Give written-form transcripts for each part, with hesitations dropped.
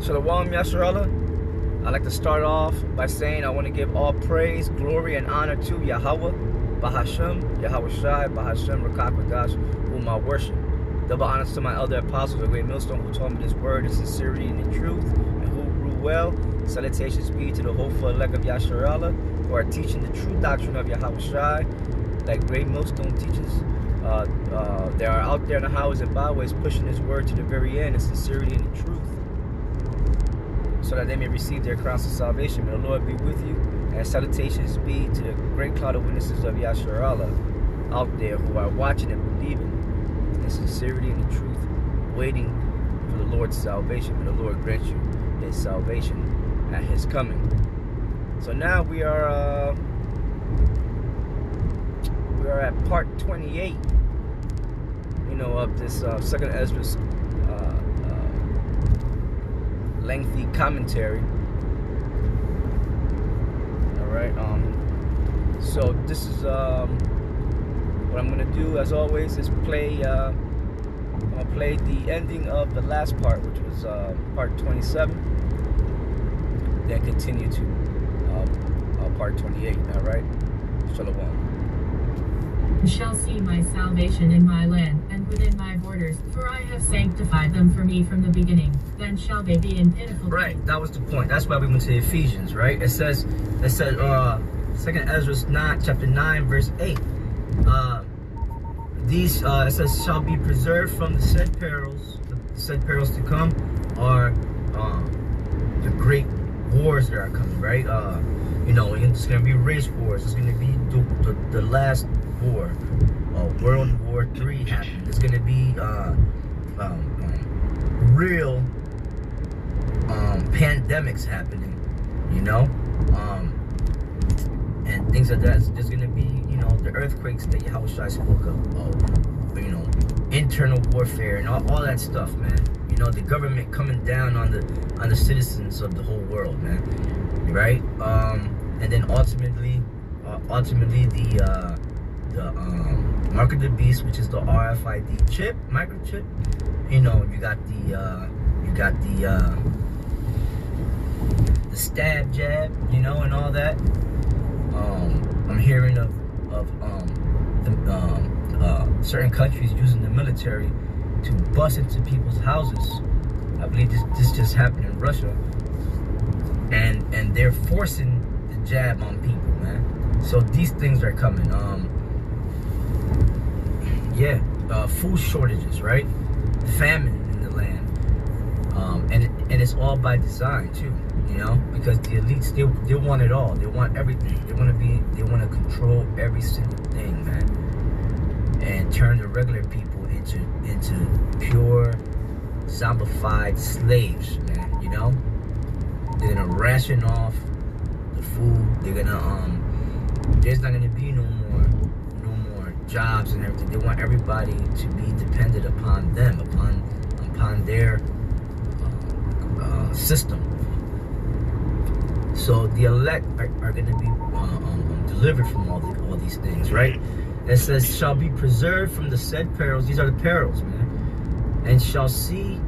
Shalom Yasharallah. I'd like to start off by saying I want to give all praise, glory, and honor to Yahweh, Bahashem, Yahweh Shai, Bahashem, Rakak Ragash, whom I worship. Double honors to my elder apostles, the great millstone, who taught me this word in sincerity and in truth, and who grew well. Salutations be to the hopeful elect of Yasharallah, who are teaching the true doctrine of Yahweh Shai, like great millstone teaches. They are out there in the highways and byways pushing his word to the very end in sincerity and in truth, so that they may receive their crowns of salvation. May the Lord be with you, and salutations be to the great cloud of witnesses of Yasharallah out there who are watching and believing in sincerity and in truth, waiting for the Lord's salvation. May the Lord grant you his salvation at his coming. So now we are at part 28, of this second ESDRAS lengthy commentary. All right. So this is what I'm gonna do, as always, is play. I'm gonna play the ending of the last part, which was part 27. Then continue to part 28. All right. Shalom. Shall see my salvation in my land and within my borders, for I have sanctified them for me from the beginning. Then shall they be in pitiful. Right, that was the point. That's why we went to Ephesians, right? It says second Ezra 9, chapter 9, verse 8. These it says shall be preserved from the said perils. The said perils to come are the great wars that are coming, right? It's gonna be race wars. It's gonna be the last war, World War III happened. It's gonna be real pandemics happening, and things like that. There's gonna be, the earthquakes that Yahweh Shai spoke of, internal warfare and all that stuff, man. The government coming down on the citizens of the whole world, man. Right? And then ultimately the mark of the beast, which is the RFID chip, microchip. You got the stab jab, and all that. I'm hearing of certain countries using the military to bust into people's houses. I believe this just happened in Russia, and they're forcing the jab on people, man. So these things are coming. Food shortages, right? Famine in the land, and it's all by design too, because the elites, they want it all. They want everything. They want to control every single thing, man, and turn the regular people into pure zombified slaves, man. They're gonna ration off the food. They're gonna there's not gonna be no more jobs and everything. They want everybody to be dependent upon them, upon their system. So the elect are going to be delivered from all these things, right? It says shall be preserved from the said perils. These are the perils, man. And shall see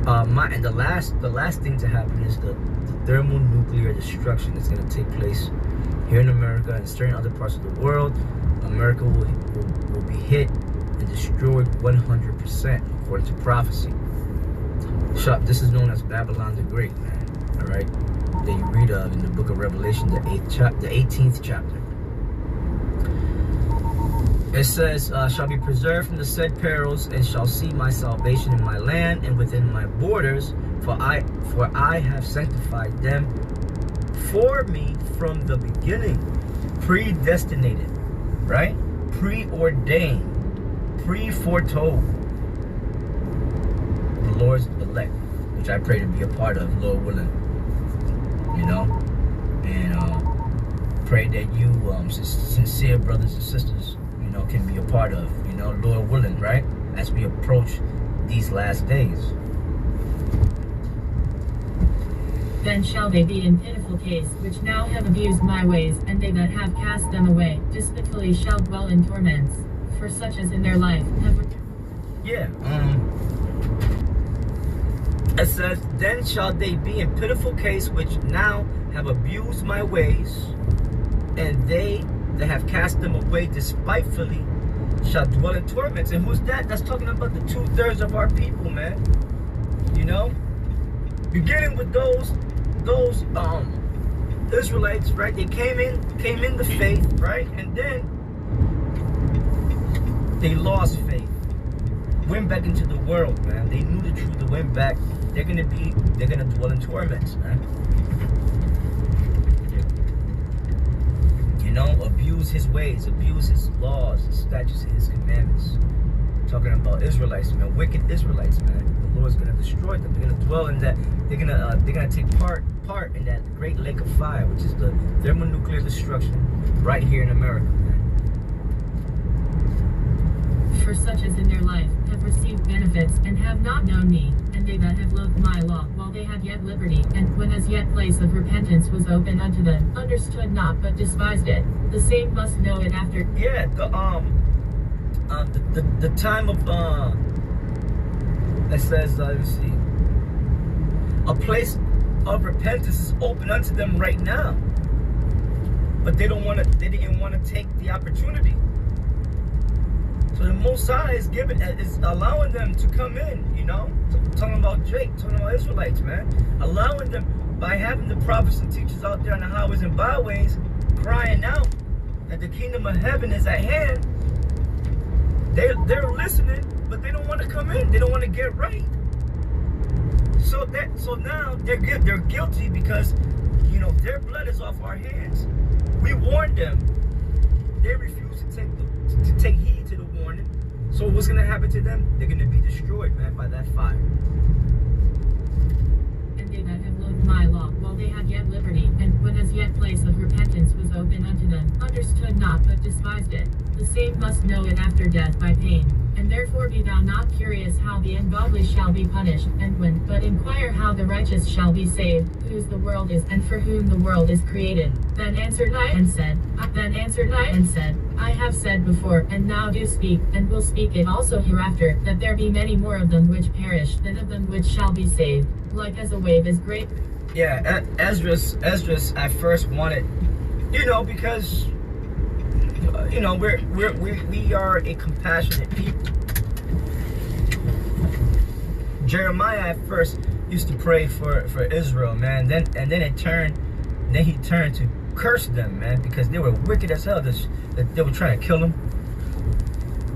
and the last thing to happen is the thermonuclear destruction that's going to take place here in America and certain other parts of the world. America will be hit and destroyed 100%, according to prophecy. This is known as Babylon the Great, man. All right, that you read of in the book of Revelation, the 18th chapter. It says, shall be preserved from the said perils, and shall see my salvation in my land and within my borders, for I have sanctified them for me from the beginning, predestinated, right? Preordained, pre-foretold. The Lord's elect, which I pray to be a part of, Lord willing. And pray that you, sincere brothers and sisters, can be a part of, Lord willing, right? As we approach these last days. Then shall they be in pitiful case, which now have abused my ways, and they that have cast them away, despitefully shall dwell in torments, for such as in their life have... Yeah, It says, then shall they be in pitiful case which now have abused my ways, and they that have cast them away despitefully shall dwell in torments. And who's that? That's talking about the 2/3 of our people, man. You know, beginning with those Israelites, right? They came in the faith, right? And then they lost faith, went back into the world, man. They knew the truth, they went back. They're gonna dwell in torments, man. You know, abuse his ways, abuse his laws, his statutes, and his commandments. Talking about Israelites, man, wicked Israelites, man. The Lord's gonna destroy them. They're gonna dwell in that. They're gonna take part in that great lake of fire, which is the thermonuclear destruction, right here in America, man. For such as in their life have received benefits and have not known me, and they that have loved my law while they had yet liberty, and when as yet place of repentance was open unto them, understood not but despised it, the same must know it after. Yeah, the time of it says, let me see, a place of repentance is open unto them right now, but they didn't want to take the opportunity. So the Most High is allowing them to come in, you know, talking about Drake, talking about Israelites, man, allowing them by having the prophets and teachers out there on the highways and byways crying out that the kingdom of heaven is at hand. They're listening, but they don't want to come in. They don't want to get right. So now they're guilty because, you know, their blood is off our hands. We warned them. They refuse to take heed to the warning. So what's gonna happen to them? They're gonna be destroyed, man, by that fire. And they that have loved my law while they had yet liberty, and when as yet place of repentance was open unto them, understood not but despised it, the same must know it after death by pain. And therefore be thou not curious how the ungodly shall be punished, but inquire how the righteous shall be saved, whose the world is, and for whom the world is created. Then answered I and said, I have said before, and now do speak, and will speak it also hereafter, that there be many more of them which perish than of them which shall be saved. Like as a wave is great. Yeah, Esdras at first wanted, you know, because, you know, we are a compassionate people. Jeremiah at first used to pray for Israel, man. Then he turned to curse them, man, because they were wicked as hell. They were trying to kill him.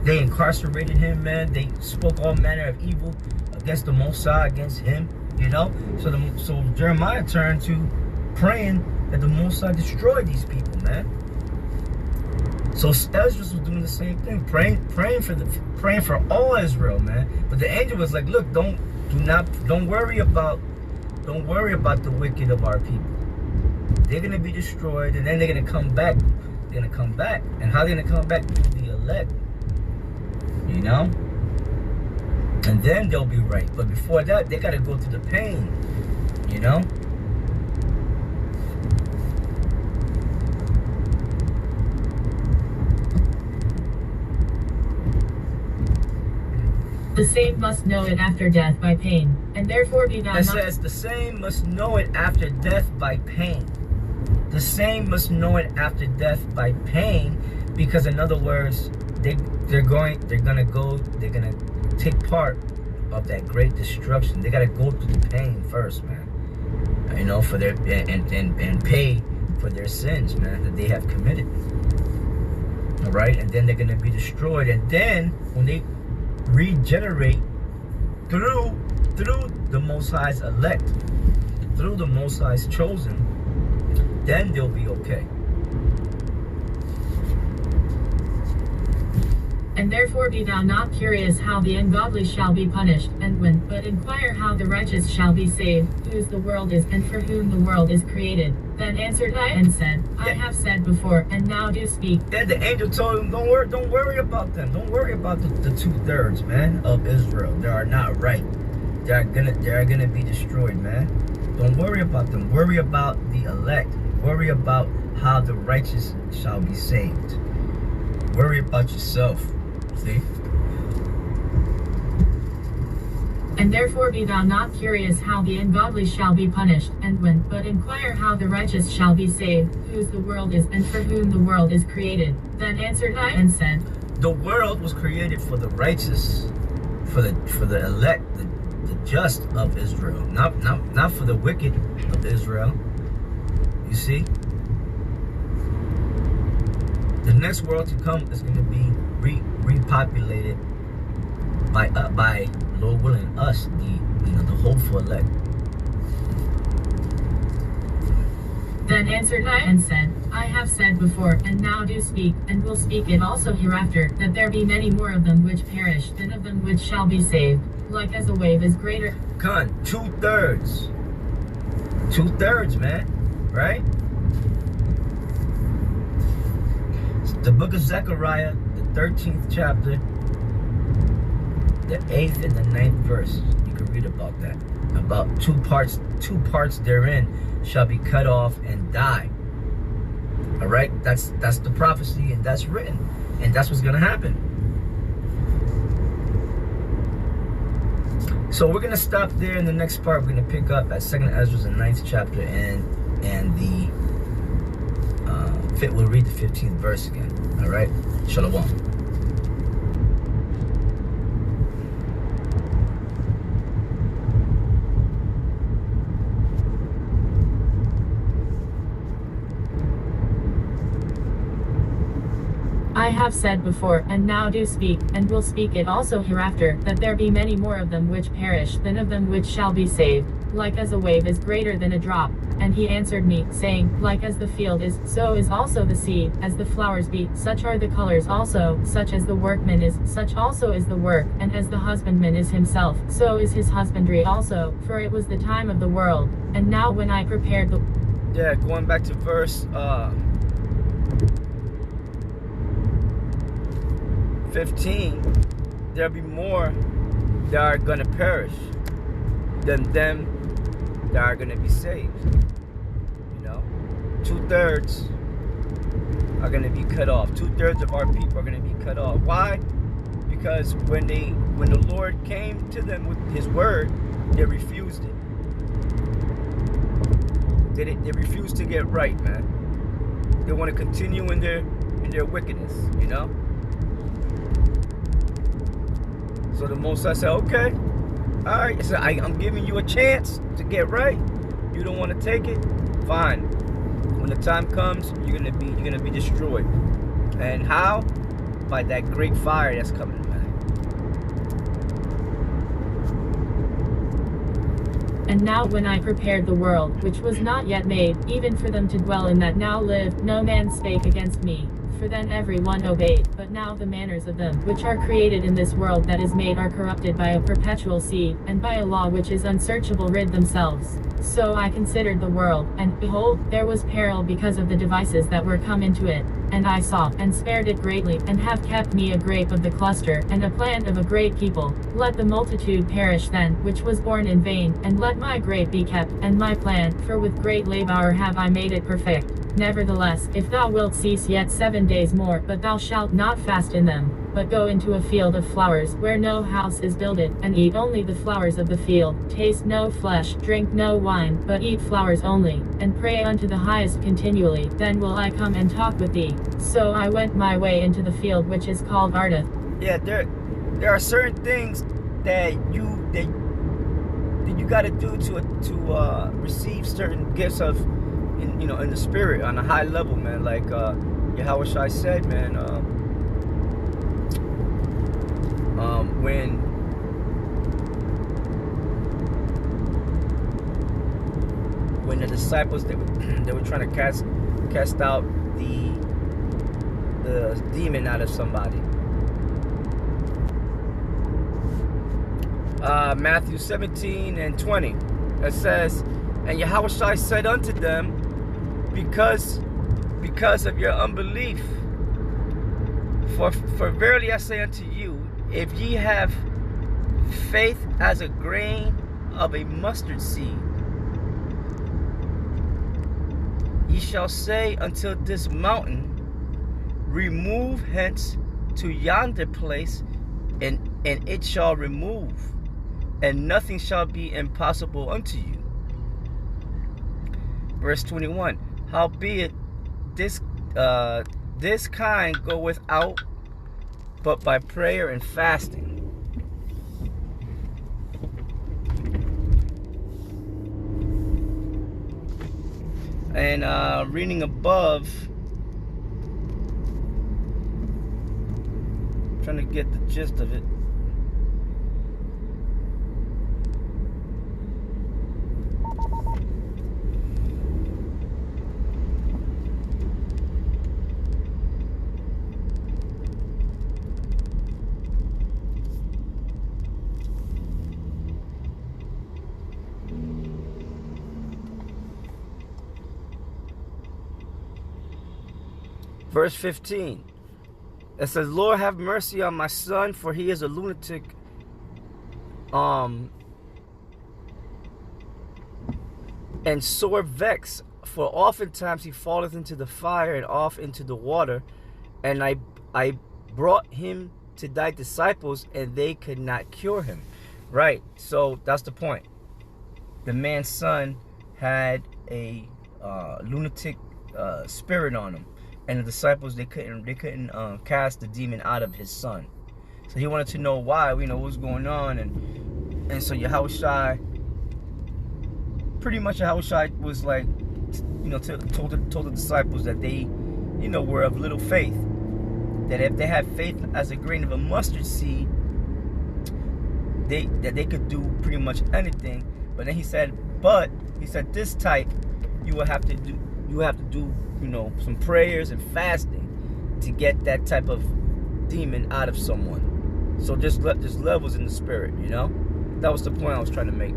They incarcerated him, man. They spoke all manner of evil against the Most High, against him, you know. So Jeremiah turned to praying that the Most High destroy these people, man. So Esdras was doing the same thing, praying for all Israel, man. But the angel was like, look, don't worry about the wicked of our people. They're gonna be destroyed, and then they're gonna come back. They're gonna come back, and how they're gonna come back? Through the elect, you know. And then they'll be right. But before that, they gotta go through the pain, you know. The same must know it after death by pain, and therefore be thou not. It says the same must know it after death by pain. The same must know it after death by pain, because in other words, they're gonna take part of that great destruction. They gotta go through the pain first, man. You know, for their and pay for their sins, man, that they have committed. All right, and then they're gonna be destroyed, and then when they regenerate through the Most High's elect, through the Most High's chosen, then they'll be okay. And therefore be thou not curious how the ungodly shall be punished, but inquire how the righteous shall be saved, whose the world is, and for whom the world is created. Then answered I and said, I have said before, and now do speak. Then the angel told him, don't worry about them. Don't worry about the 2/3, man, of Israel. They are not right. They are gonna be destroyed, man. Don't worry about them. Worry about the elect. Worry about how the righteous shall be saved. Worry about yourself. See? And therefore be thou not curious how the ungodly shall be punished, and when, but inquire how the righteous shall be saved, whose the world is, and for whom the world is created. Then answered I and said, the world was created for the righteous, for the elect, the just of Israel, not for the wicked of Israel. You see, the next world to come is going to be repopulated by Lord willing, us, the hopeful elect. Then answered I and said, I have said before, and now do speak, and will speak it also hereafter, that there be many more of them which perish than of them which shall be saved. Like as a wave is greater. Con, 2/3. 2/3, man. Right? The book of Zechariah, the 13th chapter, the 8th and the 9th verse. You can read about that. About two parts therein shall be cut off and die. All right? That's the prophecy, and that's written. And that's what's going to happen. So we're going to stop there. In the next part, we're going to pick up at 2nd Ezra, the 9th chapter, and the we'll read the 15th verse again. All right? Shalom. I have said before, and now do speak, and will speak it also hereafter, that there be many more of them which perish than of them which shall be saved. Like as a wave is greater than a drop. And he answered me, saying, like as the field is, so is also the seed, as the flowers be, such are the colors also, such as the workman is, such also is the work, and as the husbandman is himself, so is his husbandry also, for it was the time of the world. And now when I prepared the... Yeah, going back to verse 15, there'll be more that are going to perish than them that are going to be saved. You know, 2/3 are going to be cut off. 2/3 of our people are going to be cut off. Why? Because when the Lord came to them with His word, they refused it. They refused to get right, man. They want to continue in their wickedness. You know. So the Most High said, okay. All right, I said, I'm giving you a chance to get right. You don't want to take it? Fine. When the time comes, you're gonna be destroyed. And how? By that great fire that's coming, man. And now when I prepared the world, which was not yet made, even for them to dwell in that now live, no man spake against me. For then every one obeyed, but now the manners of them which are created in this world that is made are corrupted by a perpetual seed, and by a law which is unsearchable rid themselves. So I considered the world, and behold, there was peril because of the devices that were come into it. And I saw, and spared it greatly, and have kept me a grape of the cluster, and a plant of a great people. Let the multitude perish then, which was born in vain, and let my grape be kept, and my plant, for with great labor have I made it perfect. Nevertheless, if thou wilt cease yet 7 days more, but thou shalt not fast in them, but go into a field of flowers, where no house is builded, and eat only the flowers of the field, taste no flesh, drink no wine, but eat flowers only, and pray unto the highest continually, then will I come and talk with thee. So I went my way into the field which is called Ardath. Yeah, there are certain things that you got to do to receive certain gifts of, in the spirit on a high level, man. Like Yahweh Shai said, man. When the disciples they were trying to cast out the demon out of somebody. Matthew 17:20. It says, and Yahweh Shai said unto them, because of your unbelief, for verily I say unto you, if ye have faith as a grain of a mustard seed, ye shall say unto this mountain, remove hence to yonder place, and it shall remove. and nothing shall be impossible unto you. Verse 21. Howbeit this kind goeth out, but by prayer and fasting. And reading above, trying to get the gist of it. Verse 15. It says, Lord, have mercy on my son, for he is a lunatic, and sore vexed, for oftentimes he falleth into the fire and off into the water. And I brought him to thy disciples, and they could not cure him. Right, so that's the point. The man's son had a lunatic spirit on him. And the disciples, they couldn't cast the demon out of his son. So he wanted to know why, what was going on, and so Yahushua, pretty much Yahushua was like, told the disciples that they, were of little faith. That if they had faith as a grain of a mustard seed, they could do pretty much anything. But then he said, this type, you will have to do some prayers and fasting to get that type of demon out of someone. So just levels in the spirit, that was the point I was trying to make.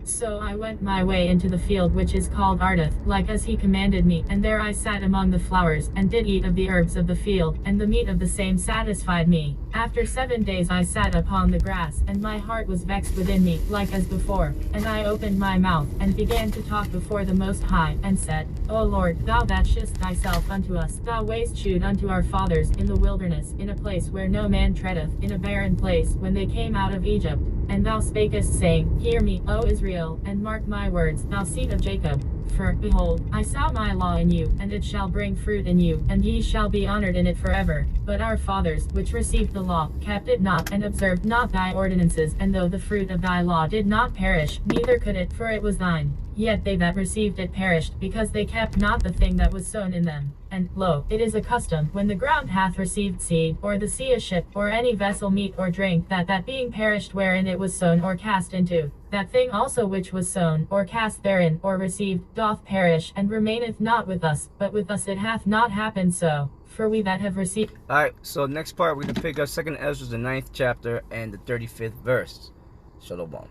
So I went my way into the field which is called Ardith, like as he commanded me, and there I sat among the flowers, and did eat of the herbs of the field, and the meat of the same satisfied me. After 7 days I sat upon the grass, and my heart was vexed within me, like as before. And I opened my mouth, and began to talk before the Most High, and said, O Lord, thou that shewest thyself unto us, thou wast shewed unto our fathers in the wilderness, in a place where no man treadeth, in a barren place, when they came out of Egypt. And thou spakest, saying, Hear me, O Israel, and mark my words, thou seed of Jacob. For, behold, I sow my law in you, and it shall bring fruit in you, and ye shall be honored in it forever. But our fathers, which received the law, kept it not, and observed not thy ordinances. And though the fruit of thy law did not perish, neither could it, for it was thine. Yet they that received it perished, because they kept not the thing that was sown in them. And, lo, it is a custom, when the ground hath received seed, or the sea a ship, or any vessel meat or drink, that being perished wherein it was sown or cast into, that thing also which was sown, or cast therein, or received, doth perish, and remaineth not with us. But with us it hath not happened so. For we that have received... Alright, so next part we're going to pick up 2nd Ezra, the 9th chapter, and the 35th verse. Shalom.